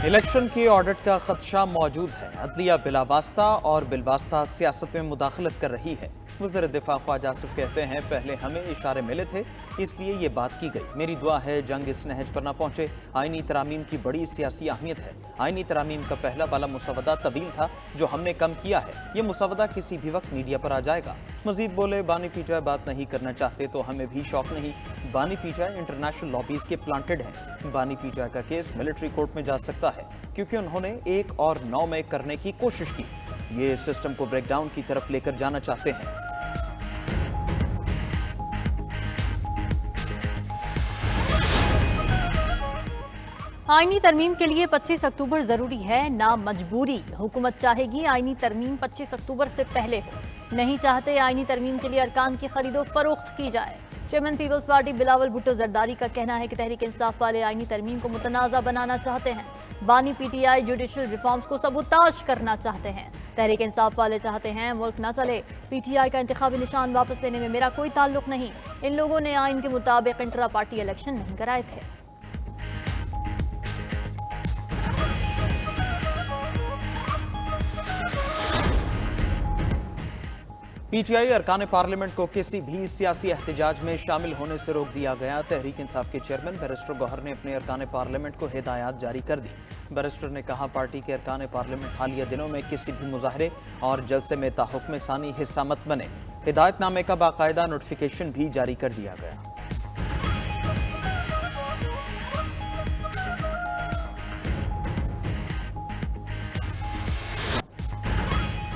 Election के audit का खदशा मौजूद है। अदलिया बिलावास्ता और बिलवास्ता सियासत में मुदाखलत कर रही है। वज़ीर दिफा ख्वाजा आसिफ कहते हैं, पहले हमें इशारे मिले थे, इसलिए ये बात की गई। मेरी दुआ है जंग इस नहज पर न पहुंचे। आईनी तरामीम की बड़ी सियासी अहमियत है। आईनी तरामीम का पहला वाला मुसवदा तवील था जो हमने कम किया है। ये मुसवदा किसी भी वक्त मीडिया पर आ जाएगा। मजीद बोले, बानी पीछे बात नहीं करना चाहते तो हमें भी शौक नहीं। बानी पीछे इंटरनेशनल लॉबीज के प्लांटेड हैं। बानी पीछे का केस मिलिट्री कोर्ट में जा सकता है क्योंकि उन्होंने 1 और 9 में करने की कोशिश की। ये सिस्टम को ब्रेकडाउन की तरफ लेकर जाना चाहते हैं। आईनी तरमीम के लिए 25 अक्टूबर जरूरी है, ना मजबूरी। हुकूमत चाहेगी आईनी तरमीम 25 अक्टूबर से पहले हो। नहीं चाहते आईनी तरमीम के लिए अरकान की खरीदो फरोख्त की जाए। चेयरमैन पीपल्स पार्टी बिलावल भुट्टो जरदारी का कहना है कि तहरीक इंसाफ वाले आईनी तरमीम को मुतनाज़ा बनाना चाहते हैं। बानी पीटीआई जुडिशल रिफॉर्म्स को सबूताज करना चाहते हैं। तहरीक इंसाफ वाले चाहते हैं मुल्क न चले। पीटीआई का इंतखाबी निशान वापस लेने में मेरा कोई ताल्लुक नहीं। इन लोगों ने आइन के मुताबिक इंट्रा पार्टी इलेक्शन नहीं कराए थे। पीटीआई अरकान पार्लियामेंट को किसी भी सियासी एहतजाज में शामिल होने से रोक दिया गया। तहरीक इंसाफ के चेयरमैन बैरिस्टर गौहर ने अपने अरकान पार्लियामेंट को हिदायत जारी कर दी। बैरिस्टर ने कहा, पार्टी के अरकान पार्लियामेंट हालिया दिनों में किसी भी मुजाहरे और जलसे में ताहुक्म सानी हिस्सा मत बने। हिदायतनामे का बाकायदा नोटिफिकेशन भी जारी कर दिया गया।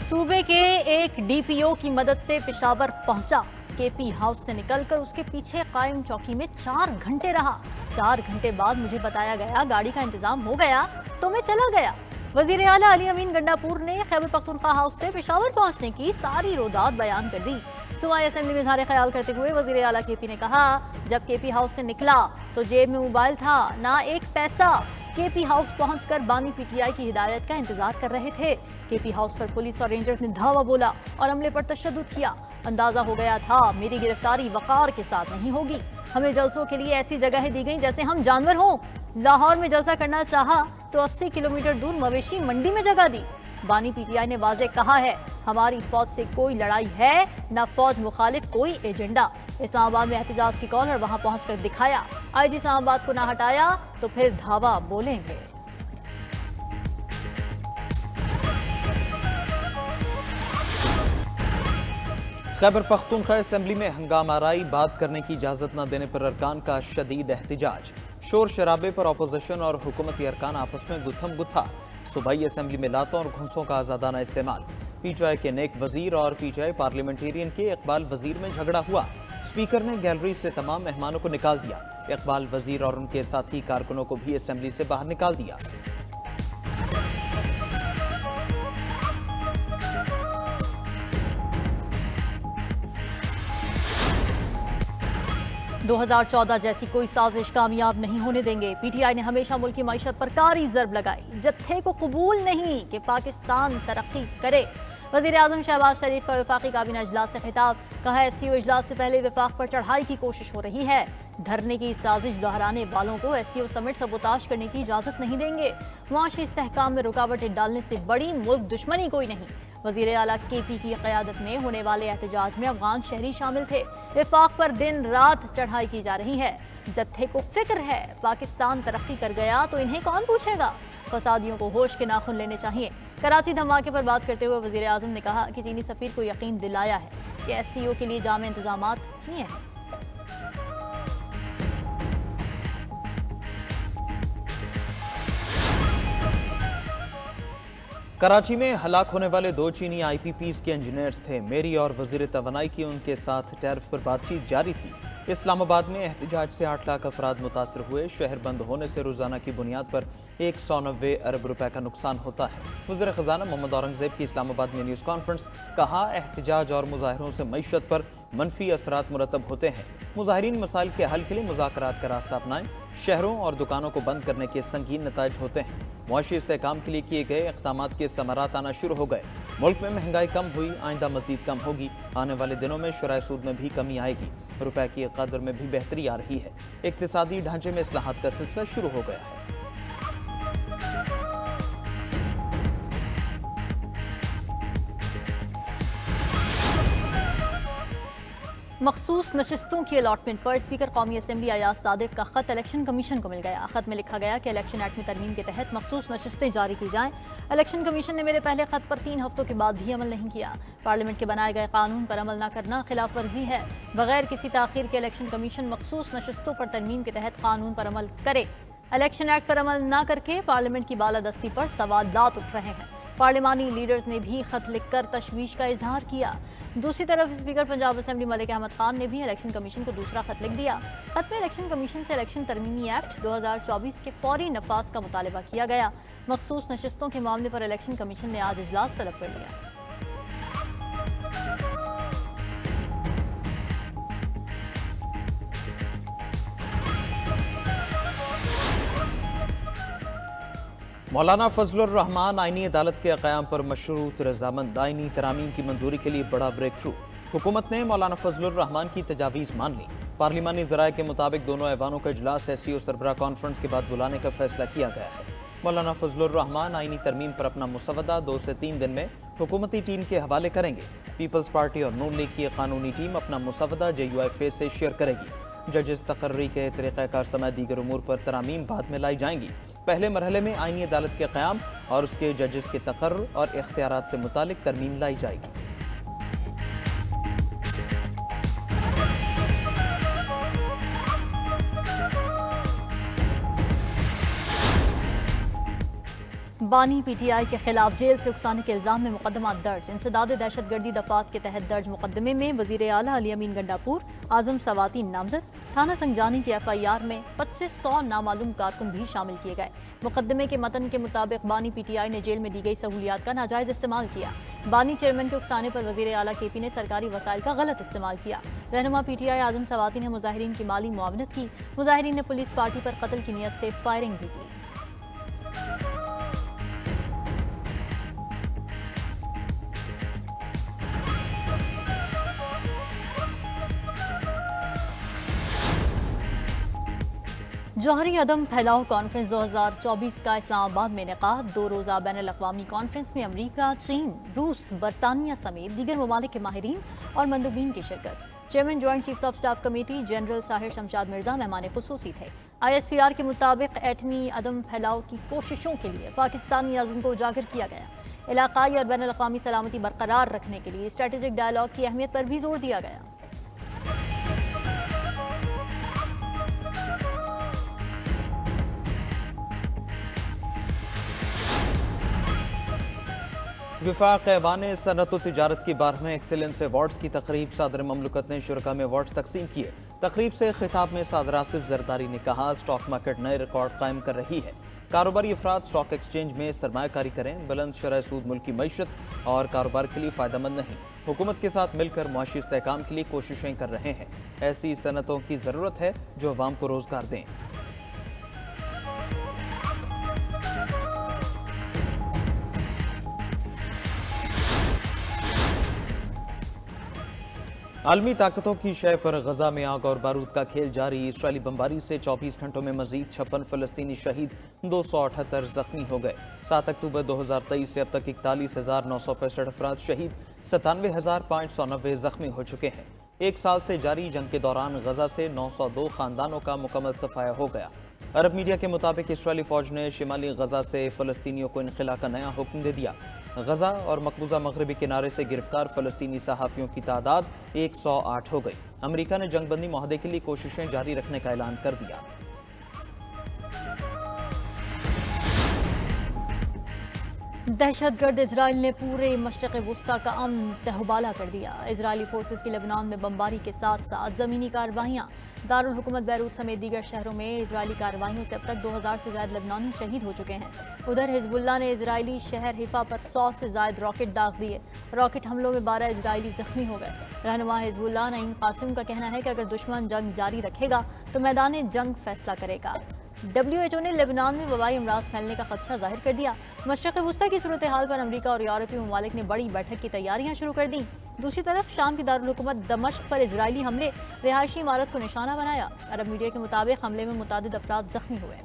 सूबे के एक डीपीओ की मदद से पेशावर पहुंचा। केपी हाउस से निकलकर उसके पीछे कायम चौकी में 4 घंटे रहा। 4 घंटे बाद मुझे बताया गया गाड़ी का इंतजाम हो गया तो मैं चला गया। वजीर आला अली अमीन गंडापुर ने खैबर पख्तूनख्वा हाउस से पेशावर पहुंचने की सारी रोदात बयान कर दी। सूबाई असेंबली में इज़हार ख्याल करते हुए वजीर आला केपी ने कहा, जब केपी हाउस से निकला तो जेब में मोबाइल था, ना एक पैसा। केपी हाउस पहुंचकर बानी पीटीआई की हिदायत का इंतजार कर रहे थे। केपी हाउस पर पुलिस और रेंजर्स ने धावा बोला और हमले पर तशद्दुद किया। अंदाजा हो गया था मेरी गिरफ्तारी वकार के साथ नहीं होगी। हमें जलसों के लिए ऐसी जगहें दी गई जैसे हम जानवर हों। लाहौर में जलसा करना चाहा तो 80 किलोमीटर दूर मवेशी मंडी में जगह दी। बानी पीटीआई ने वाज़ेह कहा है, हमारी फौज से कोई लड़ाई है, न फौज मुखालिफ कोई एजेंडा। इस्लामाबाद में एहतजाज की कॉल और वहां पहुंचकर दिखाया। आईजी इस्लामाबाद को ना हटाया तो फिर धावा बोलेंगे। खैबर पख्तूनख्वा असेंबली में हंगामाराई बात करने की इजाजत न देने पर अरकान का शदीद एहतजाज। शोर शराबे पर अपोजिशन और हुकूमती अरकान आपस में गुत्थम गुत्था। सूबाई असेंबली में लातों और घूंसों का आजादाना इस्तेमाल। पीटीआई के नेक वजीर और पीटीआई पार्लियामेंटेरियन के इकबाल वजीर में झगड़ा हुआ। स्पीकर ने गैलरी से तमाम मेहमानों को निकाल दिया। इकबाल वजीर और उनके साथी कारकुनों को भी असेंबली से बाहर निकाल दिया। दो 2014 जैसी कोई साजिश कामयाब नहीं होने देंगे। पीटीआई ने हमेशा मुल्क की मईशत पर कारी ज़र्ब लगाई। जत्थे को कबूल नहीं कि पाकिस्तान तरक्की करे। वज़ीर आज़म शहबाज शरीफ का वफाकी काबीना इजलास से खिताब। कहा, एससीओ इजलास से पहले वफाक पर चढ़ाई की कोशिश हो रही है। धरने की साजिश दोहराने वालों को एससीओ समिट सबोताश करने की इजाजत नहीं देंगे। मुआशी इस्तेहकाम में रुकावटें डालने से बड़ी मुल्क दुश्मनी कोई नहीं। वज़ीर आला केपी की क़यादत में होने वाले एहतजाज में अफगान शहरी शामिल थे। वफाक पर दिन रात चढ़ाई की जा रही है। जत्थे को फिक्र है पाकिस्तान तरक्की कर गया तो इन्हें कौन पूछेगा। फसादियों को होश के नाखुन लेने चाहिए। कराची धमाके पर बात करते हुए वज़ीर आज़म ने कहा कि चीनी सफ़ीर को यकीन दिलाया है कि एससीओ के लिए जामे इंतजामात किए हैं। कराची में हलाक होने वाले 2 चीनी आईपीपीज के इंजीनियर्स थे। मेरी और वजीर तवानाई की उनके साथ टैरिफ पर बातचीत जारी थी। इस्लामाबाद में एहतजाज से 8 लाख अफराद मुतासर हुए। शहर बंद होने से रोजाना की बुनियाद पर 190 अरब रुपए का नुकसान होता है। वज़ीर ख़जाना मोहम्मद औरंगज़ेब की इस्लामाबाद में न्यूज़ कॉन्फ्रेंस। कहा, एहतजाज और मुजाहरों से मईशत पर मनफी असरात मुरतब होते हैं। मुजाहरीन मसाइल के हल के लिए मुज़ाकरात का रास्ता अपनाएं। शहरों और दुकानों को बंद करने के संगीन नताइज होते हैं। मुआशी इस्तेहकाम के लिए किए गए इक़दामात के समरात आना शुरू हो गए। मुल्क में महंगाई कम हुई, आइंदा मजीद कम होगी। आने वाले दिनों में शुराए सूद में भी कमी आएगी। रुपए की कदर में भी बेहतरी आ रही है। इक़्तिसादी ढांचे में इस्लाहात का सिलसिला शुरू हो गया है। मखसूस नशिस्तों की अलॉटमेंट पर स्पीकर कौमी असम्बली अयाज सादिक का खत इलेक्शन कमीशन को मिल गया। खत में लिखा गया कि इलेक्शन एक्ट में तरमीम के तहत मखसूस नशिस्तें जारी की जाएं। इलेक्शन कमीशन ने मेरे पहले खत पर 3 हफ्तों के बाद भी अमल नहीं किया। पार्लियामेंट के बनाए गए कानून पर अमल न करना खिलाफ वर्जी है। बगैर किसी ताखीर के इलेक्शन कमीशन मखसूस नशिस्तों पर तरमीम के तहत कानून पर अमल करे। इलेक्शन एक्ट पर अमल न करके पार्लियामेंट की बालादस्ती पर सवालात उठ रहे हैं। पार्लिमानी लीडर्स ने भी खत लिखकर तशवीश का इजहार किया। दूसरी तरफ स्पीकर पंजाब असेंबली मलिक अहमद खान ने भी इलेक्शन कमीशन को दूसरा खत लिख दिया। खत में इलेक्शन कमीशन से इलेक्शन तरमीमी एक्ट 2024 के फौरी नफाज का मुतालबा किया गया। मखसूस नशिस्तों के मामले पर इलेक्शन कमीशन ने आज इजलास तलब कर लिया। मौलाना फजलुर रहमान आईनी अदालत के क़याम पर मशरूत रजामंद आईनी तरामीम की मंजूरी के लिए बड़ा ब्रेक थ्रू। हुकूमत ने मौलाना फजलुर रहमान की तजावीज़ मान ली। पार्लिमानी ज़राए के मुताबिक दोनों ऐवानों का इजलास SCO सरबराह कॉन्फ्रेंस के बाद बुलाने का फैसला किया गया है। मौलाना फजलुर रहमान आईनी तरमीम पर अपना मुसवदा 2 से 3 दिन में हुकूमती टीम के हवाले करेंगे। पीपल्स पार्टी और नून लीग की कानूनी टीम अपना मुसवदा JUIF से शेयर करेगी। जजेस तकर्री के तरीक़ाकार समेत दीगर उमूर पर तरामीम बाद में लाई जाएंगी। पहले मरहले में आईनी अदालत के क़याम और उसके जजेस के तकर्रुर और इख्तियारात से मुतालिक तरमीम लाई जाएगी। बानी PTI के खिलाफ जेल से उकसाने के इल्जाम में मुकदमा दर्ज। इंसदाद दहशतगर्दी दफात के तहत दर्ज मुकदमे में वजीर आला अली अमीन गंडापुर, आजम सवातीन नामजद, थाना संजानी की FIR में 2500 नामालूम कारकुन भी शामिल किए गए। मुकदमे के मतन के मुताबिक बानी PTI ने जेल में दी गई सहूलियात का नाजायज इस्तेमाल किया। बानी चेयरमैन के उकसाने पर वजीर आला KP ने सरकारी वसाइल का गलत इस्तेमाल किया। रहनुमा PTI आजम सवातीन ने मुजाहिरीन की माली मुआवनत की। मुजाहिरीन ने पुलिस पार्टी पर कत्ल की नीयत से फायरिंग भी की। जौहरी अदम फैलाव कॉन्फ्रेंस 2024 का इस्लामाबाद में इनेकाद। 2 रोज़ा बैनुल-अक़वामी कॉन्फ्रेंस में अमरीका, चीन, रूस, बरतानिया समेत दीगर ममालिक के माहिरीन और मंदूबीन की शिरकत। Chairman joint chiefs of staff committee general Sahir Shamshad Mirza मेहमान खुसूसी थे। ISPR के मुताबिक एटमी अदम फैलाव की कोशिशों के लिए पाकिस्तानी अज़्म को उजागर किया गया। इलाकाई और बैनुल-अक़वामी सलामती बरकरार रखने के लिए स्ट्रेटेजिक डायलॉग की अहमियत पर भी जोर दिया गया। विफाक ऐवान सनअत व तिजारत की 12वें एक्सीलेंस अवार्ड्स की तकरीब सदर ममलकत ने शुरका में अवार्ड्स तकसीम किए। तकरीब से खिताब में सदर आसिफ जरदारी ने कहा, स्टॉक मार्केट नए रिकॉर्ड कायम कर रही है। कारोबारी अफराद स्टॉक एक्सचेंज में सरमायाकारी करें। बुलंद शरह सूद मुल्क की मईशत और कारोबार के लिए फ़ायदेमंद नहीं। हुकूमत के साथ मिलकर मुआशी इस्तेहकाम के लिए कोशिशें कर रहे हैं। ऐसी सनतों की ज़रूरत है जो अवाम को रोज़गार दें। आलमी ताकतों की शय पर गजा में आग और बारूद का खेल जारी। इसराइली बमबारी से 24 घंटों में मजीद 56 फलस्तीनी शहीद, 278 जख्मी हो गए। 7 अक्टूबर 2023 से अब तक 41,965 अफराद शहीद, 97,590 जख्मी हो चुके हैं। 1 साल से जारी जंग के दौरान गजा से 902 खानदानों का मुकम्मल सफाया हो गया। अरब मीडिया के मुताबिक इसराइली फौज ने शिमाली गजा से फलस्तीनियों को इनखला का नया हुक्म दे दिया। गजा और मकबूजा मगरबी किनारे से गिरफ्तार फलस्तीनी सहाफ़ियों की तादाद 108 हो गई। अमेरिका ने जंगबंदी मुआहदे के लिए कोशिशें जारी रखने का ऐलान कर दिया। दहशतगर्द इजराइल ने पूरे मशरक़ वुस्ता का अमन तहबाला कर दिया। इजरायली फोर्सेस की लेबनान में बमबारी के साथ साथ ज़मीनी कार्रवाइयाँ। दारुल हुकूमत बैरूत समेत दीगर शहरों में इजरायली कार्रवाइयों से अब तक 2000 से ज़्यादा लेबनानी शहीद हो चुके हैं। उधर हिजबुल्लाह ने इजरायली शहर हिफा पर 100 से ज़्यादा रॉकेट दाग दिए। रॉकेट हमलों में 12 इजरायली जख्मी हो गए। रहनुमा हिजबुल्लाह नईम कासिम का कहना है कि अगर दुश्मन जंग जारी रखेगा तो मैदान जंग फैसला करेगा। WHO ने लेबनान में वबाई अमराज फैलने का खदशा जाहिर कर दिया। मशरक़ वुस्ता की सूरत हाल पर अमरीका और यूरोपीय ममालिक ने बड़ी बैठक की तैयारियां शुरू कर दी। दूसरी तरफ शाम की दारुल हुकूमत दमश्क पर इजरायली हमले रिहायशी इमारत को निशाना बनाया। अरब मीडिया के मुताबिक हमले में मुतादिद अफराद जख्मी हुए।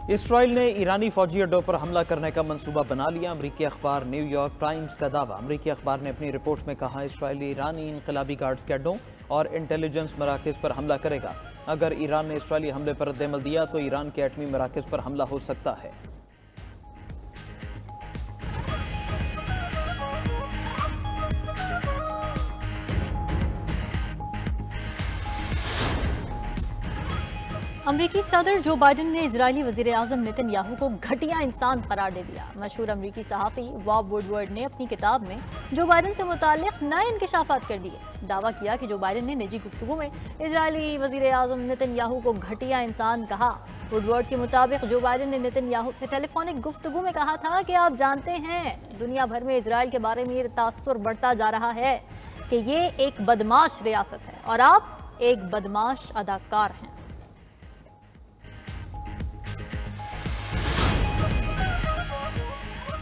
इसराइल ने ईरानी फौजी अड्डों पर हमला करने का मंसूबा बना लिया। अमरीकी अखबार न्यूयॉर्क टाइम्स का दावा। अमरीकी अखबार ने अपनी रिपोर्ट में कहा, इसराइली ईरानी इनकलाबी गार्ड्स के अड्डों और इंटेलिजेंस मराकज़ पर हमला करेगा। अगर ईरान ने इसराइली हमले पर रद्देमल दिया तो ईरान के एटमी मराकज़ पर हमला हो सकता है। अमरीकी सदर जो बाइडन ने इजरायली वजीर आजम नेतन्याहू को घटिया इंसान करार दे दिया। मशहूर अमरीकी सहाफ़ी बॉब वुडवर्ड ने अपनी किताब में जो बाइडन से मुताल्लिक़ नए इंकशाफात कर दिए। दावा किया कि जो बाइडन ने निजी गुफ्तगू में इजरायली वजीर आजम नेतन्याहू को घटिया इंसान कहा। वुडवर्ड के मुताबिक जो बाइडन ने नेतन्याहू से टेलीफोनिक गुफ्तगू में कहा था कि आप जानते हैं, दुनिया भर में इसराइल के बारे में ये तासुर बढ़ता जा रहा है कि ये एक बदमाश रियासत है और आप एक बदमाश अदाकार हैं।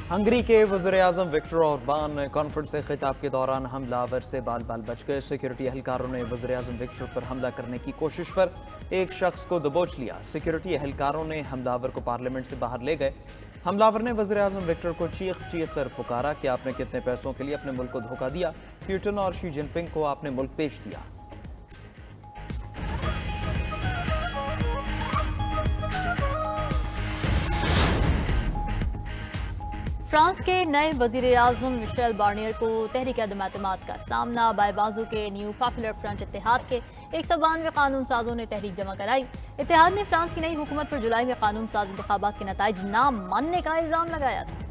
हंगरी के वज़ीर-ए-आज़म विक्टर ओरबान कॉन्फ्रेंस से खिताब के दौरान हमलावर से बाल बाल बच गए। सिक्योरिटी एहलकारों ने वज़ीर-ए-आज़म विक्टर पर हमला करने की कोशिश पर एक शख्स को दबोच लिया। सिक्योरिटी एहलकारों ने हमलावर को पार्लियामेंट से बाहर ले गए। हमलावर ने वज़ीर-ए-आज़म विक्टर को चीख चीख कर पुकारा कि आपने कितने पैसों के लिए अपने मुल्क को धोखा दिया। पुतिन और शी जिनपिंग को आपने मुल्क बेच दिया। फ्रांस के नए वज़ीर-ए-आज़म मिशेल बार्नियर को तहरीक अदम-ए-एतमाद का सामना। बायबाजू के न्यू पॉपुलर फ्रंट इत्तेहाद के 192 कानून साजों ने तहरीक जमा कराई। इत्तेहाद ने फ्रांस की नई हुकूमत पर जुलाई में कानून साज इंतखाबात के नताइज ना मानने का इल्जाम लगाया था।